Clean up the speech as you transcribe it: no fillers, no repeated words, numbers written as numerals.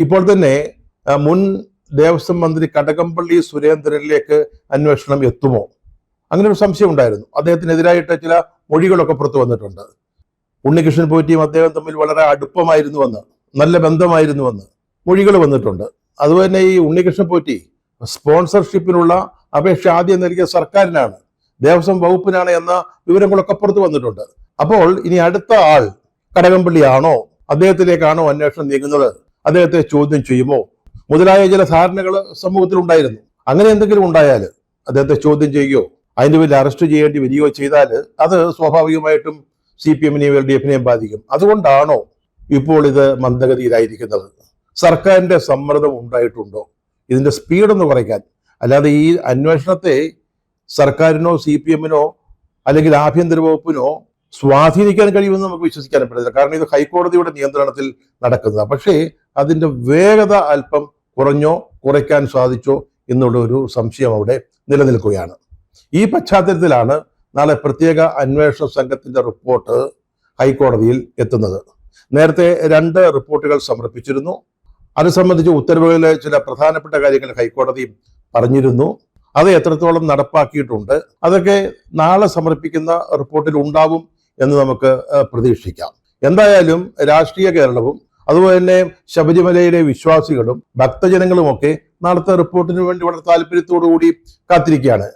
ഇപ്പോൾ തന്നെ മുൻ ദേവസ്വം മന്ത്രി കടകംപള്ളി സുരേന്ദ്രനിലേക്ക് അന്വേഷണം എത്തുമോ? അങ്ങനെ ഒരു സംശയം ഉണ്ടായിരുന്നു. അദ്ദേഹത്തിനെതിരായിട്ട് ചില മൊഴികളൊക്കെ പുറത്തു വന്നിട്ടുണ്ട്. ഉണ്ണികൃഷ്ണൻ പോറ്റിയും അദ്ദേഹം തമ്മിൽ വളരെ അടുപ്പമായിരുന്നുവെന്ന്, നല്ല ബന്ധമായിരുന്നുവെന്ന് മൊഴികൾ വന്നിട്ടുണ്ട്. അതുപോലെ തന്നെ ഈ ഉണ്ണികൃഷ്ണൻ പോറ്റി സ്പോൺസർഷിപ്പിനുള്ള അപേക്ഷ ആദ്യം നൽകിയ സർക്കാരിനാണ്, ദേവസ്വം വകുപ്പിനാണ് എന്ന വിവരങ്ങളൊക്കെ പുറത്തു വന്നിട്ടുണ്ട്. അപ്പോൾ ഇനി അടുത്ത ആൾ കടകംപള്ളിയാണോ, അദ്ദേഹത്തിലേക്കാണോ അന്വേഷണം നീങ്ങുന്നത്, അദ്ദേഹത്തെ ചോദ്യം ചെയ്യുമോ മുതലായ ചില ധാരണകൾ സമൂഹത്തിൽ ഉണ്ടായിരുന്നു. അങ്ങനെ എന്തെങ്കിലും ഉണ്ടായാൽ അദ്ദേഹത്തെ ചോദ്യം ചെയ്യുകയോ അതിന്റെ പേരിൽ അറസ്റ്റ് ചെയ്യേണ്ടി വരികയോ ചെയ്താൽ അത് സ്വാഭാവികമായിട്ടും CPM LDF ബാധിക്കും. അതുകൊണ്ടാണോ ഇപ്പോൾ ഇത് മന്ദഗതിയിലായിരിക്കുന്നത്? സർക്കാരിന്റെ സമ്മർദ്ദം ഉണ്ടായിട്ടുണ്ടോ ഇതിന്റെ സ്പീഡൊന്ന് കുറയ്ക്കാൻ? അല്ലാതെ ഈ അന്വേഷണത്തെ സർക്കാരിനോ CPM അല്ലെങ്കിൽ ആഭ്യന്തര വകുപ്പിനോ സ്വാധീനിക്കാൻ കഴിയുമെന്ന് നമുക്ക് വിശ്വസിക്കാൻ പറ്റില്ല. കാരണം ഇത് ഹൈക്കോടതിയുടെ നിയന്ത്രണത്തിൽ നടക്കുന്നതാണ്. പക്ഷേ അതിന്റെ വേഗത അല്പം കുറയ്ക്കാൻ സാധിച്ചോ എന്നുള്ള ഒരു സംശയം അവിടെ നിലനിൽക്കുകയാണ്. ഈ പശ്ചാത്തലത്തിലാണ് നാളെ പ്രത്യേക അന്വേഷണ സംഘത്തിന്റെ റിപ്പോർട്ട് ഹൈക്കോടതിയിൽ എത്തുന്നത്. നേരത്തെ 2 റിപ്പോർട്ടുകൾ സമർപ്പിച്ചിരുന്നു. അത് സംബന്ധിച്ച് ഉത്തരവുകളിലെ ചില പ്രധാനപ്പെട്ട കാര്യങ്ങൾ ഹൈക്കോടതി പറഞ്ഞിരുന്നു. അത് എത്രത്തോളം നടപ്പാക്കിയിട്ടുണ്ട് അതൊക്കെ നാളെ സമർപ്പിക്കുന്ന റിപ്പോർട്ടിൽ ഉണ്ടാവും എന്ന് നമുക്ക് പ്രതീക്ഷിക്കാം. എന്തായാലും രാഷ്ട്രീയ കേരളവും അതുപോലെ തന്നെ ശബരിമലയിലെ വിശ്വാസികളും ഭക്തജനങ്ങളുമൊക്കെ നാളത്തെ റിപ്പോർട്ടിന് വേണ്ടി വളരെ താല്പര്യത്തോടു കൂടി കാത്തിരിക്കുകയാണ്.